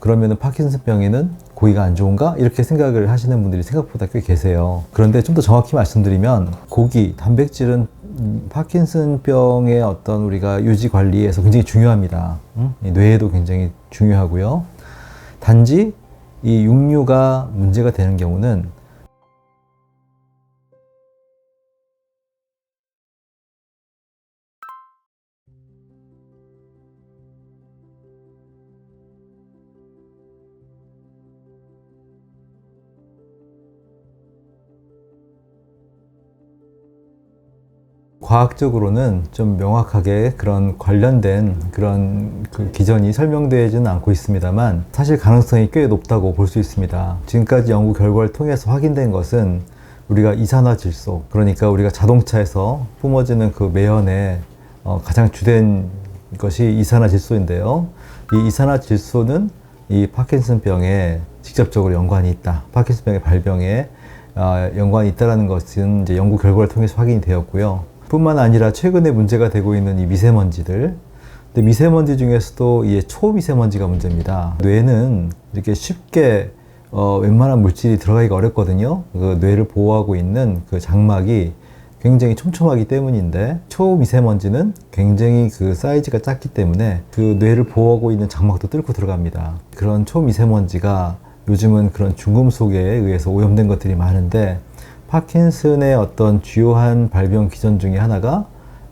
그러면은 파킨슨병에는 고기가 안 좋은가? 이렇게 생각을 하시는 분들이 생각보다 꽤 계세요. 그런데 좀 더 정확히 말씀드리면 고기, 단백질은 파킨슨병의 어떤 우리가 유지 관리에서 굉장히 중요합니다. 뇌에도 굉장히 중요하고요. 단지 이 육류가 문제가 되는 경우는 과학적으로는 좀 명확하게 그런 관련된 그런 그 기전이 설명되지는 않고 있습니다만 사실 가능성이 꽤 높다고 볼 수 있습니다. 지금까지 연구 결과를 통해서 확인된 것은 우리가 이산화질소, 그러니까 우리가 자동차에서 뿜어지는 그 매연에 가장 주된 것이 이산화질소인데요. 이 이산화질소는 이 파킨슨병에 직접적으로 연관이 있다. 파킨슨병의 발병에 연관이 있다는 것은 이제 연구 결과를 통해서 확인이 되었고요. 뿐만 아니라 최근에 문제가 되고 있는 이 미세먼지들, 근데 미세먼지 중에서도 이 초미세먼지가 문제입니다. 뇌는 이렇게 쉽게 웬만한 물질이 들어가기가 어렵거든요. 그 뇌를 보호하고 있는 그 장막이 굉장히 촘촘하기 때문인데 초미세먼지는 굉장히 그 사이즈가 작기 때문에 그 뇌를 보호하고 있는 장막도 뚫고 들어갑니다. 그런 초미세먼지가 요즘은 그런 중금속에 의해서 오염된 것들이 많은데 파킨슨의 어떤 주요한 발병 기전 중에 하나가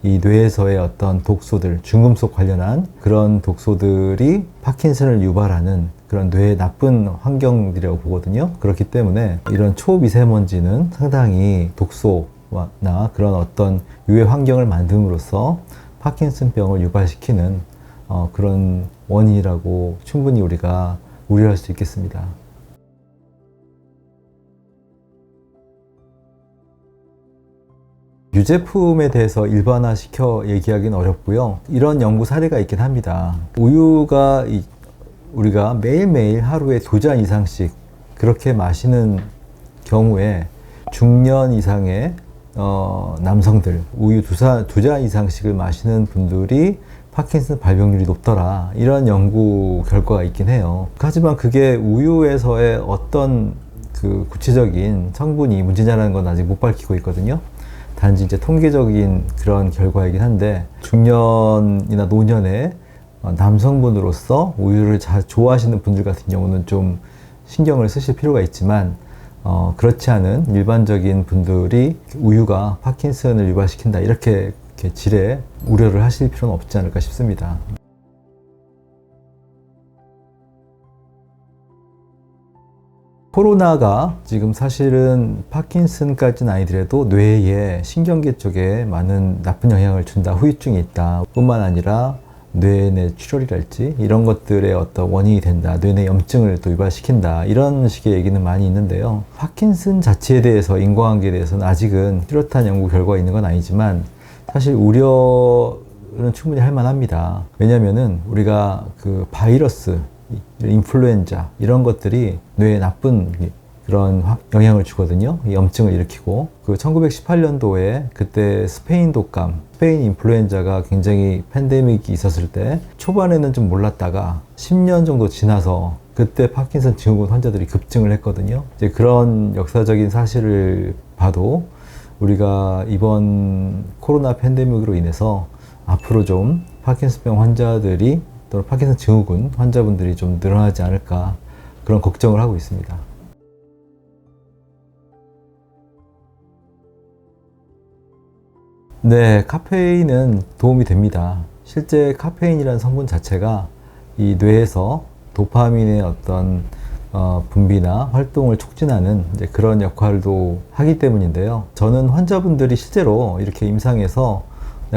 이 뇌에서의 어떤 독소들, 중금속 관련한 그런 독소들이 파킨슨을 유발하는 그런 뇌의 나쁜 환경들이라고 보거든요. 그렇기 때문에 이런 초미세먼지는 상당히 독소나 그런 어떤 유해 환경을 만듦으로써 파킨슨병을 유발시키는 그런 원인이라고 충분히 우리가 우려할 수 있겠습니다. 유제품에 대해서 일반화시켜 얘기하기는 어렵고요. 이런 연구 사례가 있긴 합니다. 우유가 우리가 매일매일 하루에 2잔 이상씩 그렇게 마시는 경우에 중년 이상의 남성들, 우유 2잔 이상씩을 마시는 분들이 파킨슨 발병률이 높더라. 이런 연구 결과가 있긴 해요. 하지만 그게 우유에서의 어떤 그 구체적인 성분이 문제냐라는 건 아직 못 밝히고 있거든요. 단지 이제 통계적인 그런 결과이긴 한데 중년이나 노년의 남성분으로서 우유를 좋아하시는 분들 같은 경우는 좀 신경을 쓰실 필요가 있지만 그렇지 않은 일반적인 분들이 우유가 파킨슨을 유발시킨다 이렇게 지레 우려를 하실 필요는 없지 않을까 싶습니다. 코로나가 지금 사실은 파킨슨까지는 아니더라도 뇌에 신경계 쪽에 많은 나쁜 영향을 준다, 후유증이 있다 뿐만 아니라 뇌 내 출혈이랄지 이런 것들의 어떤 원인이 된다, 뇌 내 염증을 또 유발시킨다 이런 식의 얘기는 많이 있는데요. 파킨슨 자체에 대해서 인과관계에 대해서는 아직은 뚜렷한 연구 결과가 있는 건 아니지만 사실 우려는 충분히 할 만합니다. 왜냐면은 우리가 그 바이러스, 인플루엔자 이런 것들이 뇌에 나쁜 그런 영향을 주거든요. 염증을 일으키고 그 1918년도에 그때 스페인 독감, 스페인 인플루엔자가 굉장히 팬데믹이 있었을 때 초반에는 좀 몰랐다가 10년 정도 지나서 그때 파킨슨 증후군 환자들이 급증을 했거든요. 이제 그런 역사적인 사실을 봐도 우리가 이번 코로나 팬데믹으로 인해서 앞으로 좀 파킨슨병 환자들이 또는 파킨슨 증후군 환자분들이 좀 늘어나지 않을까 그런 걱정을 하고 있습니다. 네, 카페인은 도움이 됩니다. 실제 카페인이라는 성분 자체가 이 뇌에서 도파민의 어떤 분비나 활동을 촉진하는 이제 그런 역할도 하기 때문인데요. 저는 환자분들이 실제로 이렇게 임상에서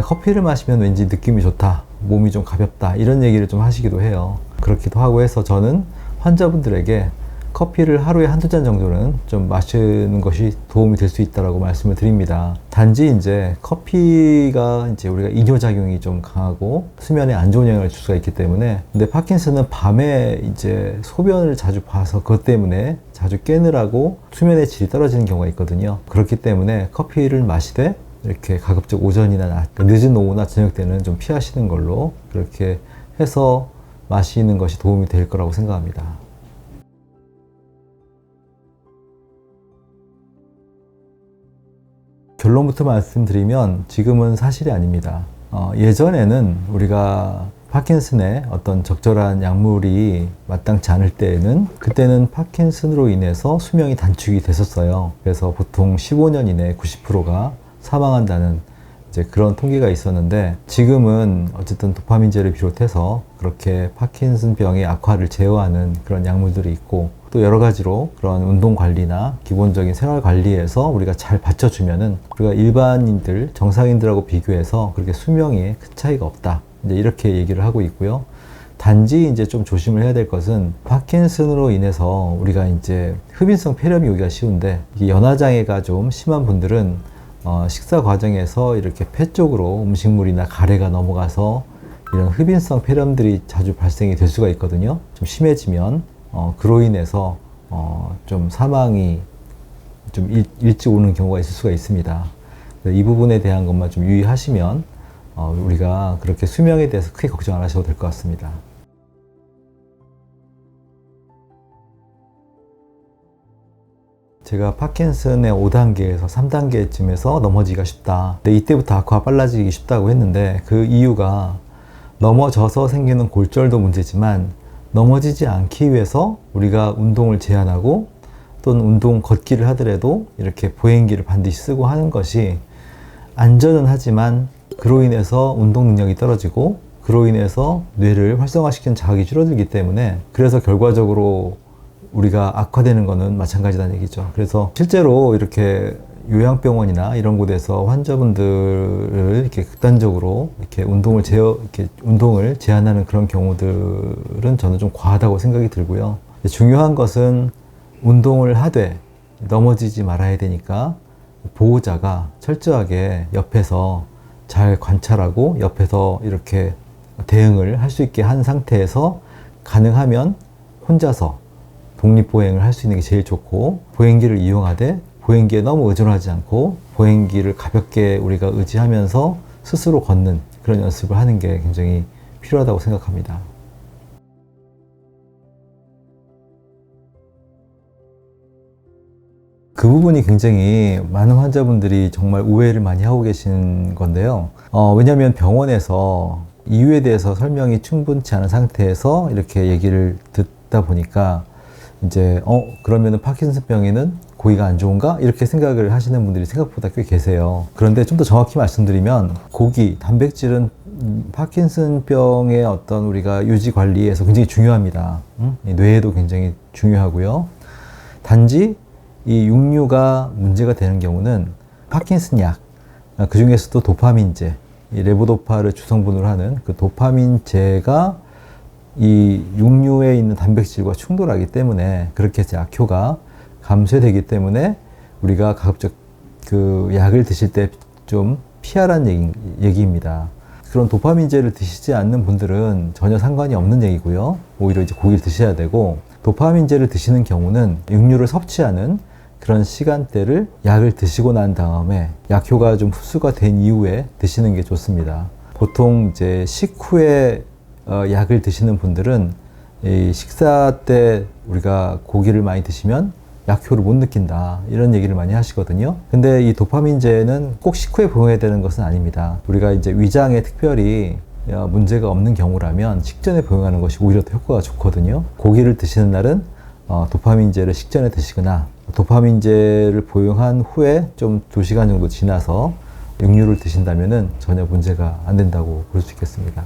커피를 마시면 왠지 느낌이 좋다, 몸이 좀 가볍다 이런 얘기를 좀 하시기도 해요. 그렇기도 하고 해서 저는 환자분들에게 커피를 하루에 한두 잔 정도는 좀 마시는 것이 도움이 될 수 있다라고 말씀을 드립니다. 단지 이제 커피가 이제 우리가 이뇨작용이 좀 강하고 수면에 안 좋은 영향을 줄 수가 있기 때문에, 근데 파킨슨은 밤에 이제 소변을 자주 봐서 그것 때문에 자주 깨느라고 수면의 질이 떨어지는 경우가 있거든요. 그렇기 때문에 커피를 마시되 이렇게 가급적 오전이나 늦은 오후나 저녁 때는 좀 피하시는 걸로 그렇게 해서 마시는 것이 도움이 될 거라고 생각합니다. 결론부터 말씀드리면 지금은 사실이 아닙니다. 예전에는 우리가 파킨슨의 어떤 적절한 약물이 마땅치 않을 때에는 그때는 파킨슨으로 인해서 수명이 단축이 됐었어요. 그래서 보통 15년 이내에 90%가 사망한다는 이제 그런 통계가 있었는데, 지금은 어쨌든 도파민제를 비롯해서 그렇게 파킨슨 병의 악화를 제어하는 그런 약물들이 있고, 또 여러 가지로 그런 운동 관리나 기본적인 생활 관리에서 우리가 잘 받쳐주면은 우리가 일반인들, 정상인들하고 비교해서 그렇게 수명에 큰 차이가 없다, 이제 이렇게 얘기를 하고 있고요. 단지 이제 좀 조심을 해야 될 것은, 파킨슨으로 인해서 우리가 이제 흡인성 폐렴이 오기가 쉬운데, 이 연화장애가 좀 심한 분들은 식사 과정에서 이렇게 폐 쪽으로 음식물이나 가래가 넘어가서 이런 흡인성 폐렴들이 자주 발생이 될 수가 있거든요. 좀 심해지면 그로 인해서 좀 사망이 좀 일찍 오는 경우가 있을 수가 있습니다. 이 부분에 대한 것만 좀 유의하시면 우리가 그렇게 수명에 대해서 크게 걱정 안 하셔도 될 것 같습니다. 제가 파킨슨의 5단계에서 3단계쯤에서 넘어지기가 쉽다. 근데 이때부터 악화가 빨라지기 쉽다고 했는데, 그 이유가 넘어져서 생기는 골절도 문제지만 넘어지지 않기 위해서 우리가 운동을 제한하고, 또는 운동 걷기를 하더라도 이렇게 보행기를 반드시 쓰고 하는 것이 안전은 하지만 그로 인해서 운동 능력이 떨어지고, 그로 인해서 뇌를 활성화시키는 자극이 줄어들기 때문에, 그래서 결과적으로 우리가 악화되는 것은 마찬가지라는 얘기죠. 그래서 실제로 이렇게 요양병원이나 이런 곳에서 환자분들을 이렇게 극단적으로 이렇게 운동을 제한하는 그런 경우들은 저는 좀 과하다고 생각이 들고요. 중요한 것은 운동을 하되 넘어지지 말아야 되니까 보호자가 철저하게 옆에서 잘 관찰하고 옆에서 이렇게 대응을 할 수 있게 한 상태에서 가능하면 혼자서 독립보행을 할 수 있는 게 제일 좋고, 보행기를 이용하되 보행기에 너무 의존하지 않고 보행기를 가볍게 우리가 의지하면서 스스로 걷는 그런 연습을 하는 게 굉장히 필요하다고 생각합니다. 그 부분이 굉장히 많은 환자분들이 정말 오해를 많이 하고 계신 건데요. 왜냐하면 병원에서 이유에 대해서 설명이 충분치 않은 상태에서 이렇게 얘기를 듣다 보니까 이제 그러면은 파킨슨병에는 고기가 안 좋은가? 이렇게 생각을 하시는 분들이 생각보다 꽤 계세요. 그런데 좀 더 정확히 말씀드리면, 고기, 단백질은 파킨슨병의 어떤 우리가 유지 관리에서 굉장히 중요합니다. 뇌에도 굉장히 중요하고요. 단지 이 육류가 문제가 되는 경우는 파킨슨 약, 그 중에서도 도파민제, 이 레보도파를 주성분으로 하는 그 도파민제가 이 육류에 있는 단백질과 충돌하기 때문에, 그렇게 해서 약효가 감소되기 때문에 우리가 가급적 그 약을 드실 때 좀 피하라는 얘기입니다. 그런 도파민제를 드시지 않는 분들은 전혀 상관이 없는 얘기고요. 오히려 이제 고기를 드셔야 되고, 도파민제를 드시는 경우는 육류를 섭취하는 그런 시간대를 약을 드시고 난 다음에 약효가 좀 흡수가 된 이후에 드시는 게 좋습니다. 보통 이제 식후에 약을 드시는 분들은 이 식사 때 우리가 고기를 많이 드시면 약효를 못 느낀다, 이런 얘기를 많이 하시거든요. 근데 이 도파민제는 꼭 식후에 복용해야 되는 것은 아닙니다. 우리가 이제 위장에 특별히 문제가 없는 경우라면 식전에 복용하는 것이 오히려 더 효과가 좋거든요. 고기를 드시는 날은 도파민제를 식전에 드시거나, 도파민제를 복용한 후에 좀 2시간 정도 지나서 육류를 드신다면은 전혀 문제가 안 된다고 볼 수 있겠습니다.